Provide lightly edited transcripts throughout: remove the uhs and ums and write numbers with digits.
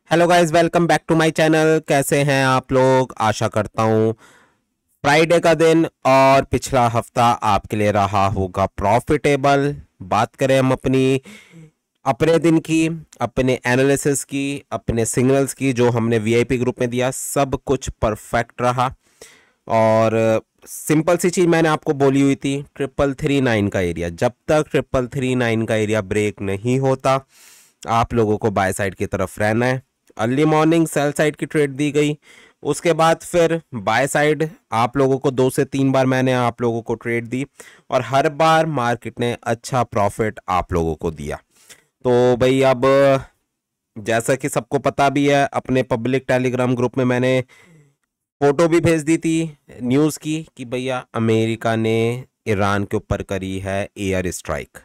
Hello guys, welcome back to my channel. कैसे हैं आप लोग? आशा करता हूँ फ्राइडे का दिन और पिछला हफ्ता आपके लिए रहा होगा प्रॉफिटेबल। बात करें हम अपने दिन की, अपने एनालिसिस की, अपने सिग्नल्स की जो हमने वीआईपी ग्रुप में दिया, सब कुछ परफेक्ट रहा। और सिंपल सी चीज़ मैंने आपको बोली हुई थी, 3339 का एरिया, जब तक 3339 का एरिया ब्रेक नहीं होता आप लोगों को बाय साइड की तरफ रहना है। अर्ली मॉर्निंग सेल साइड की ट्रेड दी गई, उसके बाद फिर बाय साइड आप लोगों को 2 से 3 बार मैंने आप लोगों को ट्रेड दी और हर बार मार्केट ने अच्छा प्रॉफिट आप लोगों को दिया। तो भाई अब जैसा कि सबको पता भी है, अपने पब्लिक टेलीग्राम ग्रुप में मैंने फोटो भी भेज दी थी न्यूज़ की कि भैया अमेरिका ने ईरान के ऊपर करी है एयर स्ट्राइक।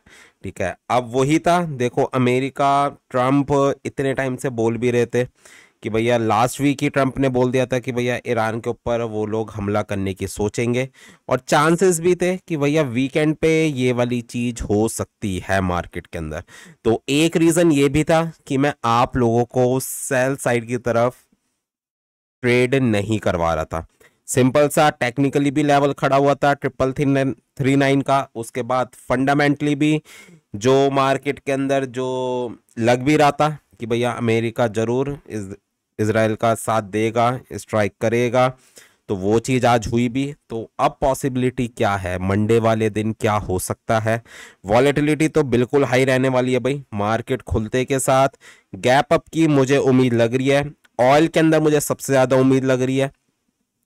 ठीक है, अब वही था। देखो, अमेरिका, ट्रम्प इतने टाइम से बोल भी रहे थे कि भैया, लास्ट वीक ही ट्रम्प ने बोल दिया था कि भैया ईरान के ऊपर वो लोग हमला करने की सोचेंगे और चांसेस भी थे कि भैया वीकेंड पे ये वाली चीज़ हो सकती है मार्केट के अंदर। तो एक रीज़न ये भी था कि मैं आप लोगों को सेल साइड की तरफ ट्रेड नहीं करवा रहा था। सिंपल सा टेक्निकली भी लेवल खड़ा हुआ था 3339 का। उसके बाद फंडामेंटली भी जो मार्केट के अंदर जो लग भी रहा था कि भैया अमेरिका जरूर इसराइल का साथ देगा, स्ट्राइक करेगा, तो वो चीज़ आज हुई भी। तो अब पॉसिबिलिटी क्या है, मंडे वाले दिन क्या हो सकता है? वॉलेटिलिटी तो बिल्कुल हाई रहने वाली है भाई। मार्केट खुलते के साथ गैप अप की मुझे उम्मीद लग रही है। ऑयल के अंदर मुझे सबसे ज़्यादा उम्मीद लग रही है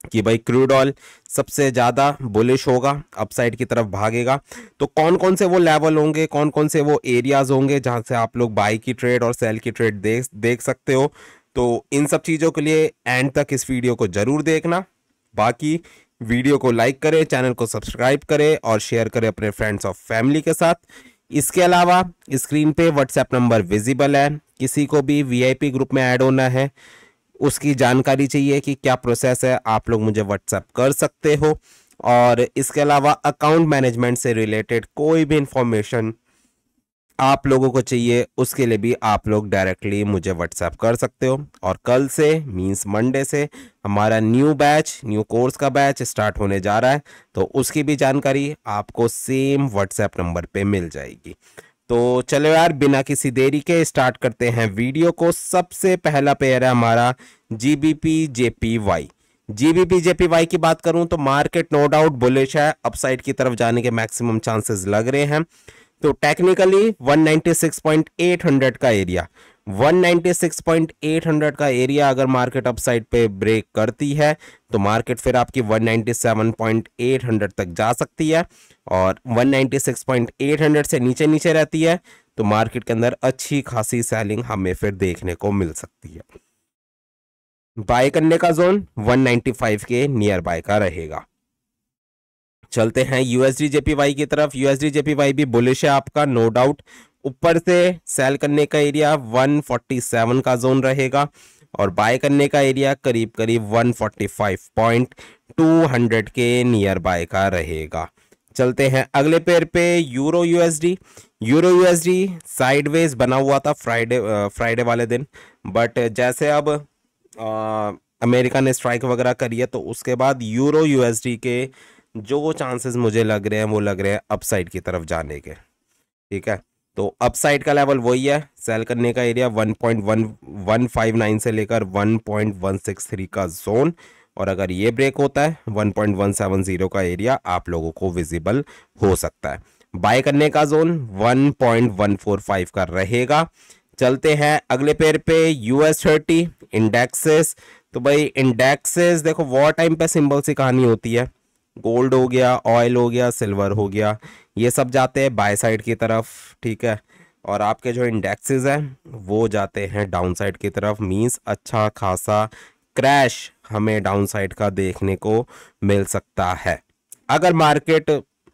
कि भाई क्रूड ऑयल सबसे ज़्यादा बुलिश होगा, अपसाइड की तरफ भागेगा। तो कौन कौन से वो लेवल होंगे, कौन कौन से वो एरियाज होंगे जहां से आप लोग बाई की ट्रेड और सेल की ट्रेड देख सकते हो, तो इन सब चीज़ों के लिए एंड तक इस वीडियो को ज़रूर देखना। बाकी वीडियो को लाइक करें, चैनल को सब्सक्राइब करें और शेयर करें अपने फ्रेंड्स और फैमिली के साथ। इसके अलावा स्क्रीन पे व्हाट्सएप नंबर विजिबल है, किसी को भी वीआईपी ग्रुप में ऐड होना है, उसकी जानकारी चाहिए कि क्या प्रोसेस है, आप लोग मुझे व्हाट्सएप कर सकते हो। और इसके अलावा अकाउंट मैनेजमेंट से रिलेटेड कोई भी इंफॉर्मेशन आप लोगों को चाहिए, उसके लिए भी आप लोग डायरेक्टली मुझे व्हाट्सएप कर सकते हो। और कल से मींस मंडे से हमारा न्यू बैच, न्यू कोर्स का बैच स्टार्ट होने जा रहा है, तो उसकी भी जानकारी आपको सेम व्हाट्सएप नंबर पे मिल जाएगी। तो चलो यार, बिना किसी देरी के स्टार्ट करते हैं वीडियो को। सबसे पहला पेयर है हमारा जीबीपी जेपीवाई। जीबीपी जेपीवाई की बात करूं तो मार्केट नो डाउट बुलिश है, अपसाइड की तरफ जाने के मैक्सिमम चांसेस लग रहे हैं। तो टेक्निकली 196.800 का एरिया, 196.800 का एरिया अगर मार्केट अपसाइड पे ब्रेक करती है तो मार्केट फिर आपकी 197.800 तक जा सकती है। और 196.800 से नीचे नीचे रहती है तो मार्केट के अंदर अच्छी खासी सेलिंग हमें फिर देखने को मिल सकती है। बाय करने का जोन 195 के नियर बाय का रहेगा। चलते हैं यूएसडी जेपीवाई की तरफ। यूएसडी जेपीवाई भी बुलिश है आपका, नो डाउट। ऊपर से सेल करने का एरिया 147 का जोन रहेगा और बाय करने का एरिया करीब करीब 145.200 के नियर बाय का रहेगा। चलते हैं अगले पेयर पे, euro USD. Euro USD sideways बना हुआ था फ्राइडे वाले दिन, बट जैसे अब अमेरिका ने स्ट्राइक वगैरह करी है तो उसके बाद यूरो यूएसडी के जो चांसेस मुझे लग रहे हैं वो लग रहे हैं अपसाइड की तरफ जाने के। ठीक है, तो अपसाइड का लेवल वही है, सेल करने का एरिया 1.159 से लेकर 1.163 का जोन, और अगर ये ब्रेक होता है 1.170 का एरिया आप लोगों को विजिबल हो सकता है। बाय करने का जोन 1.145 का रहेगा। चलते हैं अगले पेयर पे, US30 इंडेक्सेस। तो भाई इंडेक्सेस देखो, वॉर टाइम पे सिंबल सी कहानी होती है। गोल्ड हो गया, ऑयल हो गया, सिल्वर हो गया, ये सब जाते हैं बाय साइड की तरफ। ठीक है, और आपके जो इंडेक्सेस हैं वो जाते हैं डाउन साइड की तरफ, मींस अच्छा खासा क्रैश हमें डाउन साइड का देखने को मिल सकता है। अगर मार्केट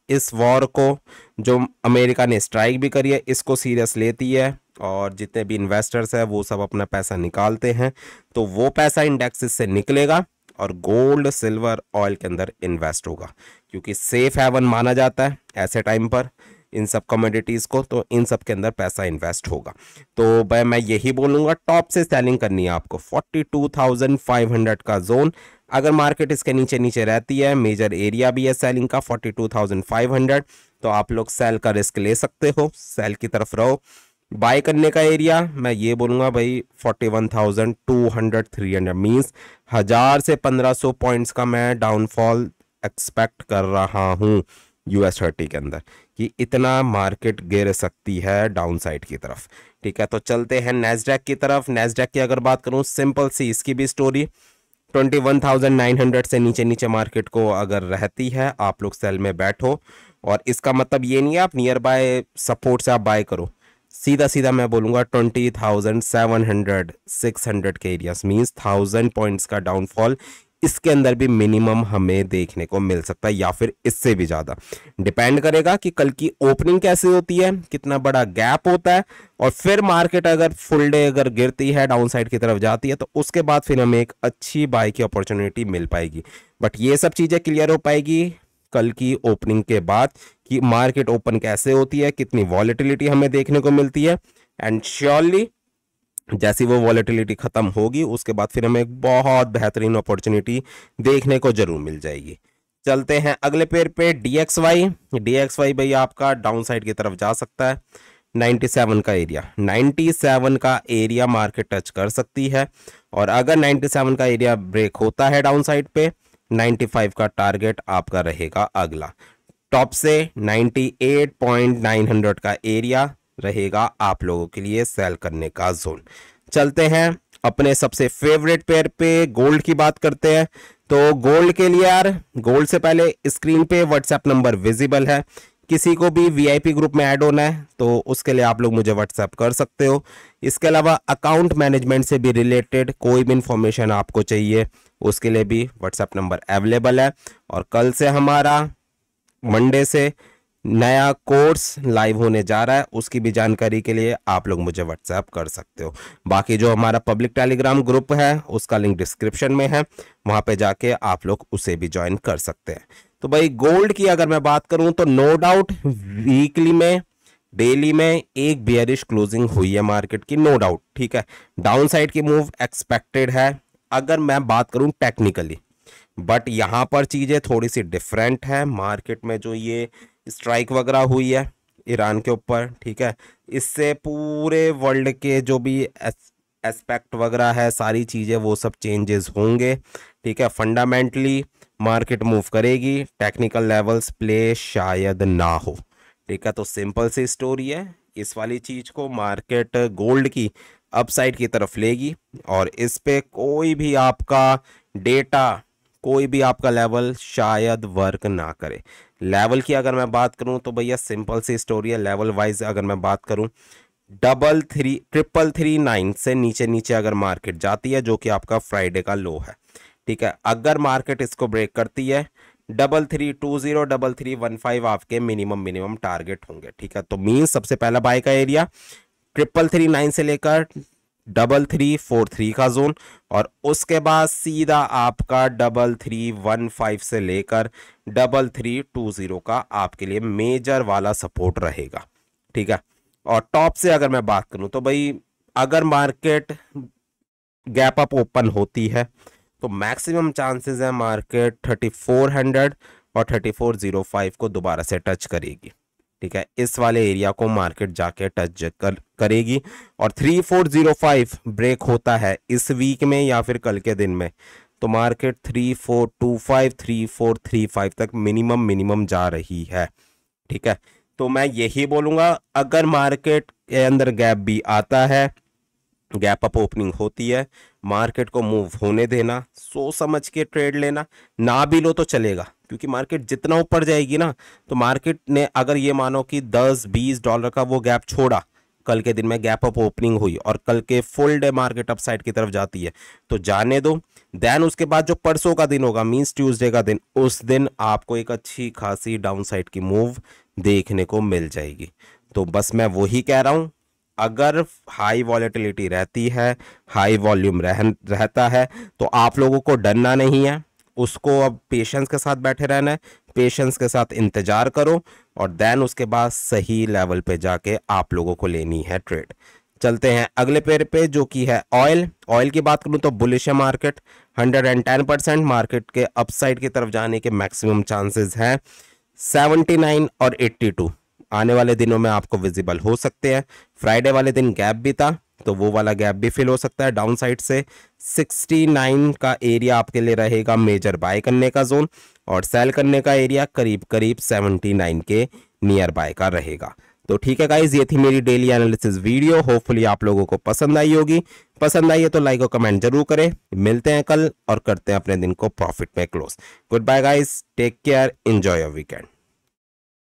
इस वॉर को, जो अमेरिका ने स्ट्राइक भी करी है, इसको सीरियस लेती है और जितने भी इन्वेस्टर्स हैं वो सब अपना पैसा निकालते हैं, तो वो पैसा इंडेक्सेस से निकलेगा और गोल्ड, सिल्वर, ऑयल के अंदर इन्वेस्ट होगा, क्योंकि सेफ हेवन माना जाता है ऐसे टाइम पर। इन सब कमोडिटीज़ को, तो इन सब के अंदर पैसा इन्वेस्ट होगा। तो भाई मैं यही बोलूँगा, टॉप से सेलिंग करनी है आपको 42,500 का जोन। अगर मार्केट इसके नीचे नीचे रहती है, मेजर एरिया भी है सेलिंग का 42,500, तो आप लोग सेल का रिस्क ले सकते हो, सेल की तरफ रहो। बाय करने का एरिया मैं ये बोलूँगा भाई 41,200 300 मीन्स 1000 से 1500 पॉइंट्स का मैं डाउनफॉल एक्सपेक्ट कर रहा हूँ US30 के अंदर, कि इतना मार्केट गिर सकती है डाउन साइड की तरफ। ठीक है, तो चलते हैं नैस्डैक की तरफ। नैस्डैक की अगर बात करूँ, सिंपल सी इसकी भी स्टोरी, 21,900 से नीचे नीचे मार्केट को अगर रहती है, आप लोग सेल में बैठो। और इसका मतलब ये नहीं है आप नियर बाय सपोर्ट से आप बाय करो, सीधा सीधा मैं बोलूँगा 20,700 600 के एरियाज मीन्स 1000 पॉइंट्स का डाउनफॉल इसके अंदर भी मिनिमम हमें देखने को मिल सकता है, या फिर इससे भी ज़्यादा। डिपेंड करेगा कि कल की ओपनिंग कैसे होती है, कितना बड़ा गैप होता है, और फिर मार्केट अगर फुल डे अगर गिरती है, डाउन साइड की तरफ जाती है, तो उसके बाद फिर हमें एक अच्छी बाय की अपॉर्चुनिटी मिल पाएगी। बट ये सब चीज़ें क्लियर हो पाएगी कल की ओपनिंग के बाद, कि मार्केट ओपन कैसे होती है, कितनी वॉलेटिलिटी हमें देखने को मिलती है। एंड श्योरली जैसी वो वॉलेटिलिटी खत्म होगी, उसके बाद फिर हमें एक बहुत बेहतरीन अपॉर्चुनिटी देखने को जरूर मिल जाएगी। चलते हैं अगले पेयर पे, DXY। DXY भाई आपका डाउन साइड की तरफ जा सकता है, 97 का एरिया, 97 का एरिया मार्केट टच कर सकती है। और अगर 97 का एरिया ब्रेक होता है डाउन साइड पे, 95 का टारगेट आपका रहेगा अगला। टॉप से 98,900 का एरिया रहेगा आप लोगों के लिए सेल करने का जोन। चलते हैं अपने सबसे फेवरेट पेयर पे, गोल्ड की बात करते हैं। तो गोल्ड के लिए यार, गोल्ड से पहले स्क्रीन पे व्हाट्सएप नंबर विजिबल है, किसी को भी VIP ग्रुप में ऐड होना है तो उसके लिए आप लोग मुझे व्हाट्सएप कर सकते हो। इसके अलावा अकाउंट मैनेजमेंट से भी रिलेटेड कोई भी इंफॉर्मेशन आपको चाहिए, उसके लिए भी व्हाट्सएप नंबर अवेलेबल है। और कल से हमारा मंडे से नया कोर्स लाइव होने जा रहा है, उसकी भी जानकारी के लिए आप लोग मुझे व्हाट्सएप कर सकते हो। बाकी जो हमारा पब्लिक टेलीग्राम ग्रुप है उसका लिंक डिस्क्रिप्शन में है, वहां पे जाके आप लोग उसे भी ज्वाइन कर सकते हैं। तो भाई गोल्ड की अगर मैं बात करूं तो नो डाउट वीकली में, डेली में एक बेयरिश क्लोजिंग हुई है मार्केट की, नो डाउट। ठीक है, डाउन साइड की मूव एक्सपेक्टेड है अगर मैं बात करूं टेक्निकली, बट यहां पर चीजें थोड़ी सी डिफरेंट है। मार्केट में जो ये स्ट्राइक वगैरह हुई है ईरान के ऊपर, ठीक है, इससे पूरे वर्ल्ड के जो भी एस्पेक्ट वगैरह है, सारी चीज़ें वो सब चेंजेस होंगे। ठीक है, फंडामेंटली मार्केट मूव करेगी, टेक्निकल लेवल्स प्ले शायद ना हो। ठीक है, तो सिंपल सी स्टोरी है, इस वाली चीज़ को मार्केट गोल्ड की अपसाइड की तरफ लेगी, और इस पे कोई भी आपका डेटा, कोई भी आपका लेवल शायद वर्क ना करे। लेवल की अगर मैं बात करूं तो भैया सिंपल सी स्टोरी है, लेवल वाइज अगर मैं बात करूं 33339 से नीचे नीचे अगर मार्केट जाती है, जो कि आपका फ्राइडे का लो है। ठीक है, अगर मार्केट इसको ब्रेक करती है 3320 3315 आपके मिनिमम टारगेट होंगे। ठीक है, तो मीन सबसे पहला बाय का एरिया 3339 से लेकर 3343 का जोन, और उसके बाद सीधा आपका 3315 से लेकर 3320 का आपके लिए मेजर वाला सपोर्ट रहेगा। ठीक है, और टॉप से अगर मैं बात करूं तो भाई अगर मार्केट गैप अप ओपन होती है तो मैक्सिमम चांसेस है मार्केट 3400 और 3405 को दोबारा से टच करेगी। ठीक है, इस वाले एरिया को मार्केट जाके टच करेगी, और 3405 ब्रेक होता है इस वीक में या फिर कल के दिन में, तो मार्केट 3425 3435 तक मिनिमम जा रही है। ठीक है, तो मैं यही बोलूंगा अगर मार्केट के अंदर गैप भी आता है, गैप अप ओपनिंग होती है, मार्केट को मूव होने देना, सोच समझ के ट्रेड लेना, ना भी लो तो चलेगा, क्योंकि मार्केट जितना ऊपर जाएगी ना, तो मार्केट ने अगर ये मानो कि $10-20 का वो गैप छोड़ा, कल के दिन में गैप अप ओपनिंग हुई और कल के full day market up side की तरफ जाती है, तो जाने दो। देन उसके बाद जो परसों का दिन होगा मींस ट्यूसडे का दिन, उस दिन आपको एक अच्छी खासी डाउन साइड की मूव देखने को मिल जाएगी। तो बस मैं वही कह रहा हूं, अगर हाई वॉलेटिलिटी रहती है, हाई वॉल्यूम रहता है, तो आप लोगों को डरना नहीं है। उसको अब पेशेंस के साथ बैठे रहना है, पेशेंस के साथ इंतजार करो और देन उसके बाद सही लेवल पे जाके आप लोगों को लेनी है ट्रेड। चलते हैं अगले पेयर पे जो कि है ऑयल। ऑयल की बात करूं तो बुलिश है मार्केट, 110% मार्केट के अपसाइड की तरफ जाने के मैक्सिमम चांसेस हैं। 79 और 82 आने वाले दिनों में आपको विजिबल हो सकते हैं। फ्राइडे वाले दिन गैप भी था तो वो वाला गैप भी फिल हो सकता है डाउन साइड से। 69 का एरिया आपके लिए रहेगा मेजर बाय करने का जोन और सेल करने का एरिया करीब करीब 79 के नियर बाय का रहेगा। तो ठीक है गाइज, ये थी मेरी डेली एनालिसिस वीडियो। होपफुली आप लोगों को पसंद आई होगी। पसंद आई है तो लाइक और कमेंट जरूर करें। मिलते हैं कल और करते हैं अपने दिन को प्रॉफिट में close. Goodbye guys, take care, enjoy your weekend.